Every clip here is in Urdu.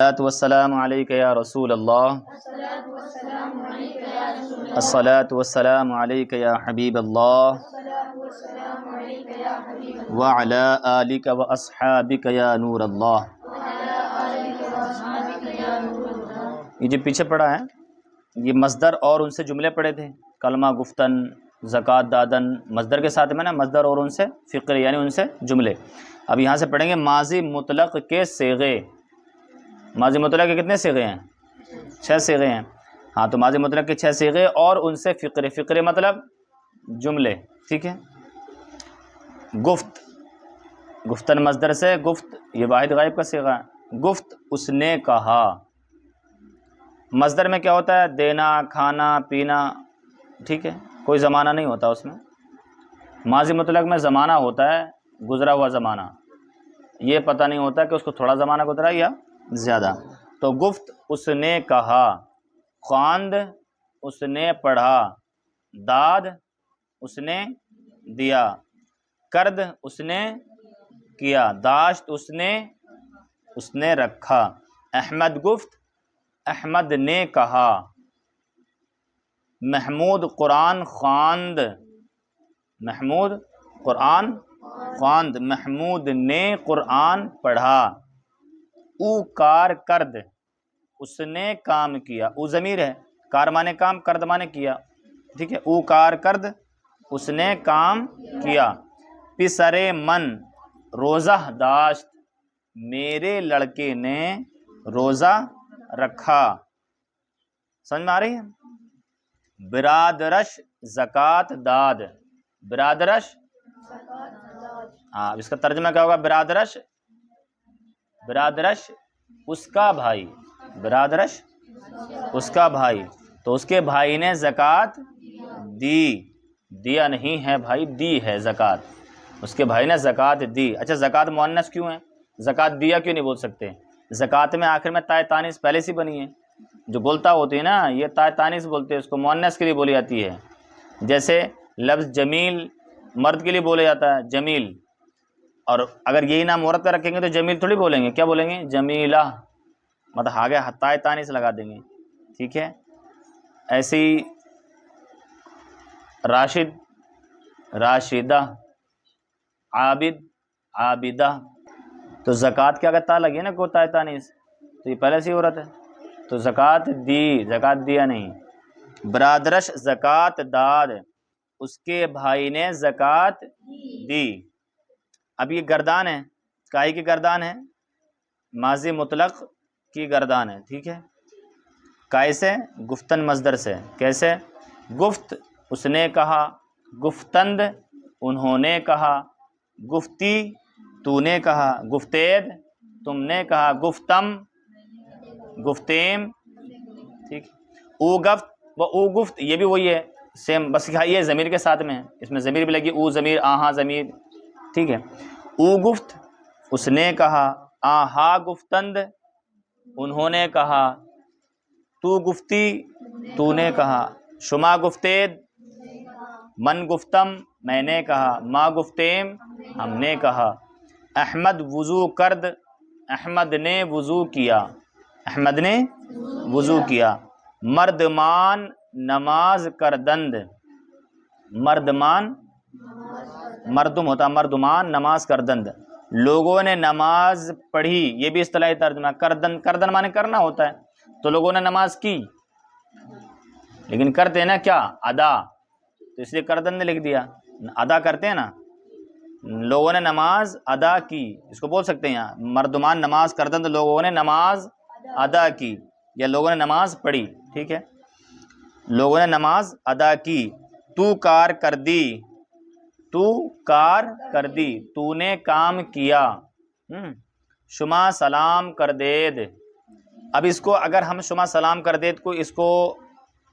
الصلاۃ والسلام علیک یا رسول اللہ، الصلاۃ والسلام علیک یا حبیب اللہ، وعلی آلک واصحابک یا نور اللہ۔ یہ جو پیچھے پڑھا ہے یہ مصدر اور ان سے جملے پڑھے تھے، کلمہ گفتن، زکوٰۃ دادن، مصدر کے ساتھ میں نا مصدر اور ان سے فقر یعنی ان سے جملے۔ اب یہاں سے پڑھیں گے ماضی مطلق کے صیغے۔ ماضی مطلق کے کتنے صیغے ہیں؟ 6 صیغے ہیں۔ ہاں تو ماضی مطلق کے 6 صیغے اور ان سے فقرے، فقرے مطلب جملے، ٹھیک ہے۔ گفت، گفتن مصدر سے گفت، یہ واحد غائب کا صیغہ ہے۔ گفت اس نے کہا، مصدر میں کیا ہوتا ہے؟ دینا، کھانا، پینا، ٹھیک ہے، کوئی زمانہ نہیں ہوتا اس میں۔ ماضی مطلق میں زمانہ ہوتا ہے، گزرا ہوا زمانہ، یہ پتہ نہیں ہوتا کہ اس کو تھوڑا زمانہ گزرا یا زیادہ۔ تو گفت اس نے کہا، خواند اس نے پڑھا، داد اس نے دیا، کرد اس نے کیا، داشت اس نے رکھا۔ احمد گفت، احمد نے کہا۔ محمود قرآن خواند، محمود قرآن خواند، محمود نے قرآن پڑھا۔ او کار کرد اس نے کام کیا، او ضمیر ہے، کار مانے کام، کرد مانے کیا، ٹھیک ہے۔ او کار کرد اس نے کام کیا۔ پسرے من روزہ داشت، میرے لڑکے نے روزہ رکھا۔ سمجھ میں آ رہی ہے؟ برادرش زکوٰۃ داد، برادرش، ہاں اس کا ترجمہ کیا ہوگا؟ برادرش، برادرش اس کا بھائی، برادرش اس کا بھائی، تو اس کے بھائی نے زکوٰۃ دی، دیا نہیں ہے بھائی، دی ہے زکوٰۃ، اس کے بھائی نے زکوٰۃ دی۔ اچھا زکوٰۃ مؤنث کیوں ہے؟ زکوٰۃ دیا کیوں نہیں بول سکتے؟ زکوٰۃ میں آخر میں تائے تانیث پہلے سے بنی ہے، جو بولتا ہوتی ہے نا یہ تائے تانیث بولتے ہیں، اس کو مؤنث کے لیے بولی جاتی ہے۔ جیسے لفظ جمیل مرد کے لیے بولا جاتا ہے جمیل، اور اگر یہی نام عورت کا رکھیں گے تو جمیل تھوڑی بولیں گے، کیا بولیں گے؟ جمیلہ، مطلب آگے تائے تانیث لگا دیں گے، ٹھیک ہے۔ ایسے ہی راشد، راشدہ، عابد، عابدہ، تو زکوٰۃ کے اگر تا لگی نا کوئی تائے تانیث تو یہ پہلے سے ہی عورت ہے، تو زکوٰۃ دی، زکوٰۃ دیا نہیں۔ برادرش زکوٰۃ داد، اس کے بھائی نے زکوٰۃ دی۔ اب یہ گردان ہے، کائی کی گردان ہے؟ ماضی مطلق کی گردان ہے، ٹھیک ہے۔ کائی سے؟ گفتن مصدر سے۔ کیسے؟ گفت اس نے کہا، گفتند انہوں نے کہا، گفتی تو نے کہا، گفتید تم نے کہا، گفتم گفتیم، ٹھیک۔ او گفت و او گفت یہ بھی وہی ہے سیم، بس یہ ضمیر کے ساتھ میں ہے، اس میں ضمیر بھی لگی، او ضمیر، آہا ضمیر، ٹھیک ہے۔ او گفت اس نے کہا، آہا گفتند انہوں نے کہا، تو گفتی تو نے کہا، شما گفتید من گفتم میں نے کہا، ما گفتیم ہم نے کہا۔ احمد وضو کرد، احمد نے وضو کیا، احمد نے وضو کیا۔ مردمان نماز کردند، مردمان مردم ہوتا، مردمان نماز کردند، لوگوں نے نماز پڑھی، یہ بھی اصطلاحی ترجمہ۔ کردن، کردن مانے کرنا ہوتا ہے، تو لوگوں نے نماز کی، لیکن کرتے ہیں نا کیا؟ ادا، تو اس لیے کردن نے لکھ دیا، ادا کرتے ہیں نا، لوگوں نے نماز ادا کی، اس کو بول سکتے ہیں یہاں مردمان نماز کردند، لوگوں نے نماز ادا کی، یا لوگوں نے نماز پڑھی، ٹھیک ہے، لوگوں نے نماز ادا کی۔ تو کار کر دی، تو کار کر دی، تو نے کام کیا۔ شما سلام کر دید، اب اس کو اگر ہم شما سلام کر دید کو، اس کو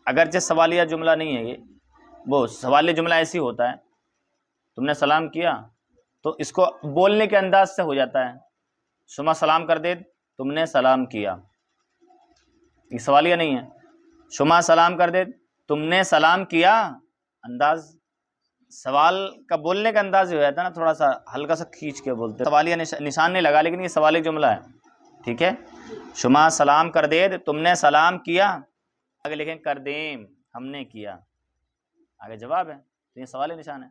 اگرچہ سوالیہ جملہ نہیں ہے یہ، وہ سوالیہ جملہ ایسی ہوتا ہے، تم نے سلام کیا، تو اس کو بولنے کے انداز سے ہو جاتا ہے، شما سلام کر دید تم نے سلام کیا، یہ سوالیہ نہیں ہے۔ شما سلام کر دید تم نے سلام کیا، انداز سوال کا بولنے کا انداز ہو جاتا ہے نا، تھوڑا سا ہلکا سا کھینچ کے بولتے ہیں، سوالیہ نشان نہیں لگا، لیکن یہ سوالی جملہ ہے، ٹھیک ہے. شما سلام کر دے، تم نے سلام کیا. آگے لکھیں کر دیم، ہم نے کیا. آگے جواب ہے تو یہ سوال نشان ہے.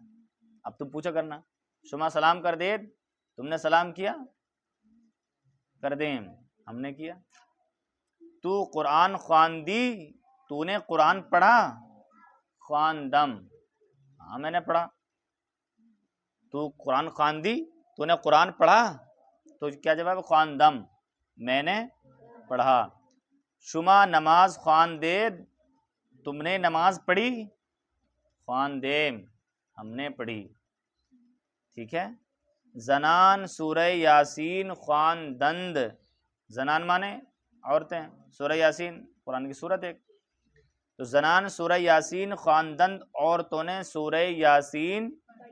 اب تم پوچھا کرنا شما سلام کر دے، تم نے سلام کیا. کر دیم، ہم نے کیا. تو قرآن خواندی، تو نے قرآن پڑھا. خواندم، ہاں میں نے پڑھا. تو قرآن خواندی، تو نے قرآن پڑھا. تو کیا جواب ہے؟ خواندم، میں نے پڑھا. شما نماز خواندید، تم نے نماز پڑھی. خواندیم، ہم نے پڑھی. ٹھیک ہے. زنان سورہ یاسین خواندند. زنان مانے عورتیں، سورہ یاسین قرآن کی سورت ایک. تو زنان سورہ یاسین خواندند، عورتوں نے سورہ یاسین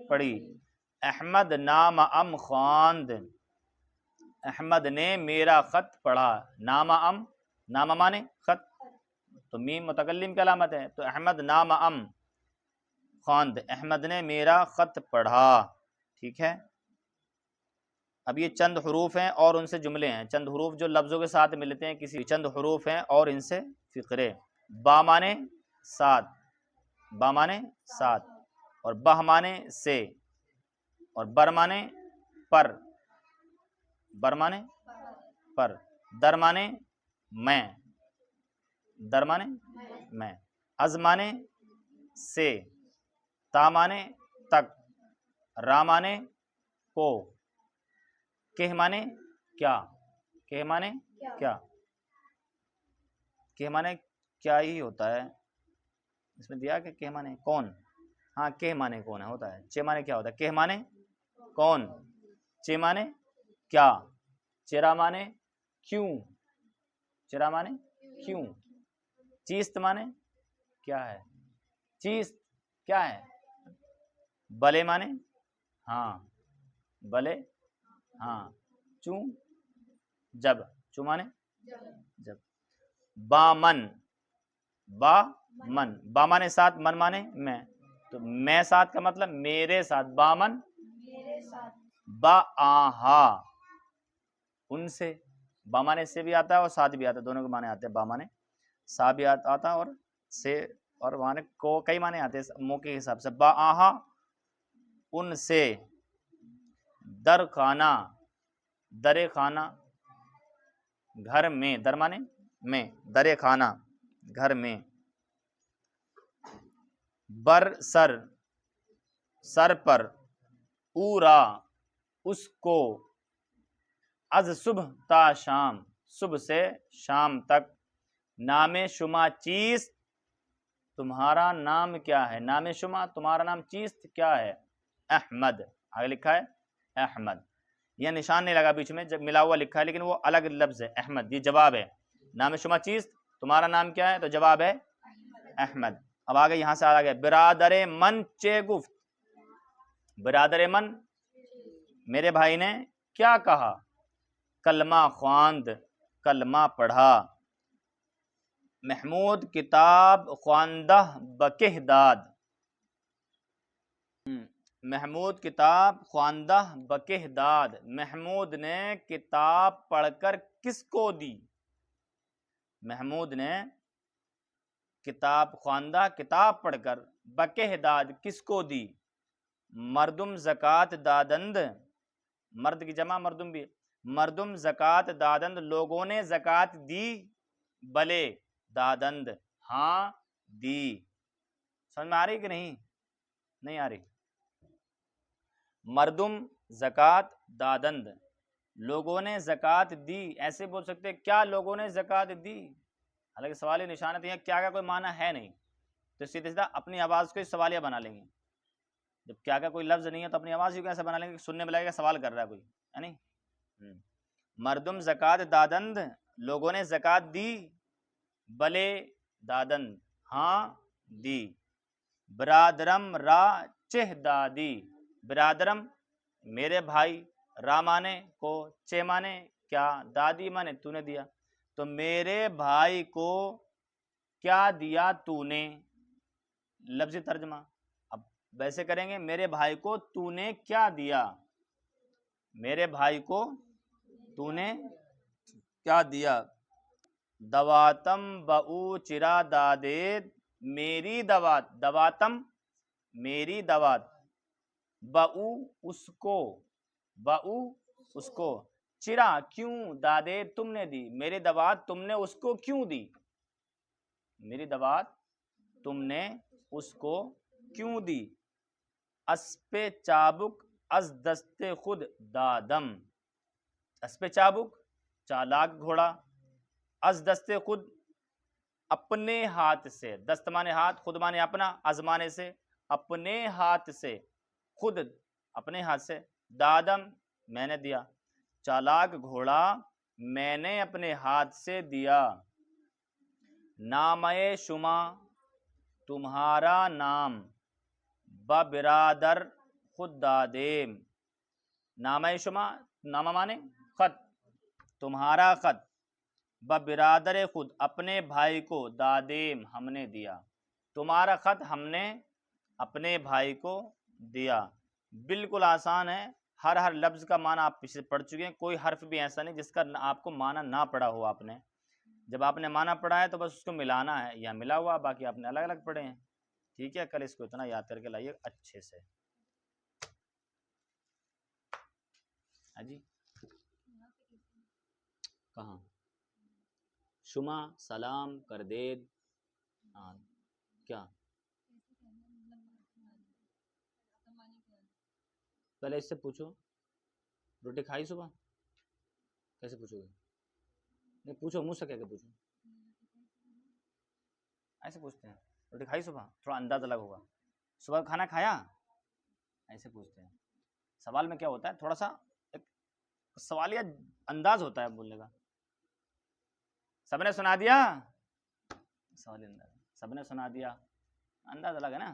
پڑھی. احمد نام ام خواند، احمد نے میرا خط پڑھا. نام ام، نام مانے خط، تو میم متکلم کی علامت ہے. تو احمد نام ام خواند، احمد نے میرا خط پڑھا. ٹھیک ہے. اب یہ چند حروف ہیں اور ان سے جملے ہیں. چند حروف جو لفظوں کے ساتھ ملتے ہیں کسی، چند حروف ہیں اور ان سے فقرے. با مانے ساتھ، با مانے ساتھ، اور بہ مانے سے، اور بر مانے پر، بر مانے پر. در مانے میں، در مانے میں. از مانے سے، تا مانے تک، را مانے کو، کہ مانے کیا، کہ مانے کیا. کہ مانے کیا ہی ہوتا ہے اس میں دیا کہ مانے کون. ہاں کہ مانے کون ہے ہوتا ہے. چے مانے کیا ہوتا ہے؟ کہ مانے کون، چے مانے کیا، چرا مانے کیوں، چرا مانے کیوں. چیست مانے کیا ہے، چیست کیا ہے. بلے مانے ہاں، بلے ہاں. چوں جب، چوں مانے جب. بامن، با من، با مانے ساتھ، من مانے میں. تو میں ساتھ کا مطلب میرے ساتھ. بامن با آہا، ان سے. با مانے سے بھی آتا ہے اور ساتھ بھی آتا ہے، دونوں کے معنی آتے ہیں. با مانے سا بھی آتا ہے اور سے، اور مانے کو کئی معنی آتے ہیں موقع کے حساب سے. با آہا، ان سے. در خانہ، در خانہ گھر میں، در مانے میں، در خانہ گھر میں. بر سر، سر پر. اورا، اس کو. از صبح تا شام، صبح سے شام تک. نام شما چیست، تمہارا نام کیا ہے. نام شما، تمہارا نام. چیست کیا ہے. احمد، آگے لکھا ہے احمد. یہ نشان نہیں لگا بیچ میں، جب ملا ہوا لکھا ہے لیکن وہ الگ لفظ ہے. احمد یہ جواب ہے. نام شما چیست، تمہارا نام کیا ہے، تو جواب ہے احمد. اب آگے یہاں سے آگے برادر من چے گفت. برادر من، میرے بھائی نے کیا کہا. کلمہ خواند، کلمہ پڑھا. محمود کتاب خواندہ بکہ داد. محمود کتاب خواندہ بکہ داد. محمود نے کتاب پڑھ کر کس کو دی. محمود نے کتاب خواندہ، کتاب پڑھ کر، بکہ داد کس کو دی. مردم زکوٰۃ دادند، مرد کی جمع مردم بھی. مردم زکوٰۃ دادند، لوگوں نے زکوٰۃ دی. بلے دادند، ہاں دی. سمجھ میں آ رہی کہ نہیں آ رہی. مردم زکوٰۃ دادند، لوگوں نے زکوٰۃ دی. ایسے بول سکتے کیا لوگوں نے زکوٰۃ دی، حالانکہ سوالی نشانت ہے کیا کا کوئی معنی ہے نہیں، تو سیدھا سیدھا اپنی آواز کو سوالیہ بنا لیں گے. جب کیا کا کوئی لفظ نہیں ہے تو اپنی آواز ہی کیسے بنا لیں گے، سننے میں لگے گا سوال کر رہا ہے کوئی، ہے نہیں. مردم زکوٰۃ دادند، لوگوں نے زکوٰۃ دی. بلے دادند، ہاں دی. برادرم را چہ دادی. برادرم میرے بھائی، را مانے کو، چہ مانے کیا، دادی مانے تو نے دیا. تو میرے بھائی کو کیا دیا تو نے. لفظی ترجمہ اب ویسے کریں گے، میرے بھائی کو تو نے کیا دیا. میرے بھائی کو تو نے کیا دیا؟ دواتم بہو چرا دادید میری دوات، دواتم میری دوات، بہو اس کو، بہو اس کو، چرا کیوں، دادے تم نے دی، میری دوات تم نے اس کو کیوں دی، میری دوات تم نے اس کو کیوں دی؟ اسپِ چابک از دست خود دادم، اسپِ چابک چالاک گھوڑا، از دست خود اپنے ہاتھ سے، دست مانے ہاتھ، خود مانے اپنا، از مانے سے اپنے ہاتھ سے، خود اپنے ہاتھ سے، دادم میں نے دیا، چالاک گھوڑا میں نے اپنے ہاتھ سے دیا، نامہ شما تمہارا نام، برادر خود دادیم، نامہ شما نامہ مانے خط، تمہارا خط، برادر خود اپنے بھائی کو، دادیم ہم نے دیا، تمہارا خط ہم نے اپنے بھائی کو دیا۔ بالکل آسان ہے، ہر لفظ کا معنی آپ پیچھے پڑھ چکے ہیں، کوئی حرف بھی ایسا نہیں جس کا آپ کو معنی نہ پڑھا ہو آپ نے، جب آپ نے معنی پڑھا ہے تو بس اس کو ملانا ہے، یا ملا ہوا، باقی آپ نے الگ الگ پڑھے ہیں، ٹھیک ہے؟ کل اس کو اتنا یاد کر کے لائیے اچھے سے۔ ہاں جی، کہاں؟ شما سلام کر دید، ہاں کیا؟ پہلے اس سے پوچھو، روٹی کھائی صبح؟ کیسے پوچھو گے؟ نہیں پوچھو، منہ سے کہہ کے پوچھو، ایسے پوچھتے ہیں، روٹی کھائی صبح؟ تھوڑا انداز الگ ہوگا، صبح کھانا کھایا، ایسے پوچھتے ہیں۔ سوال میں کیا ہوتا ہے، تھوڑا سا ایک سوالیہ انداز ہوتا ہے بولنے کا، سب نے سنا دیا، سوالی انداز، سب نے سنا دیا، انداز الگ ہے نا۔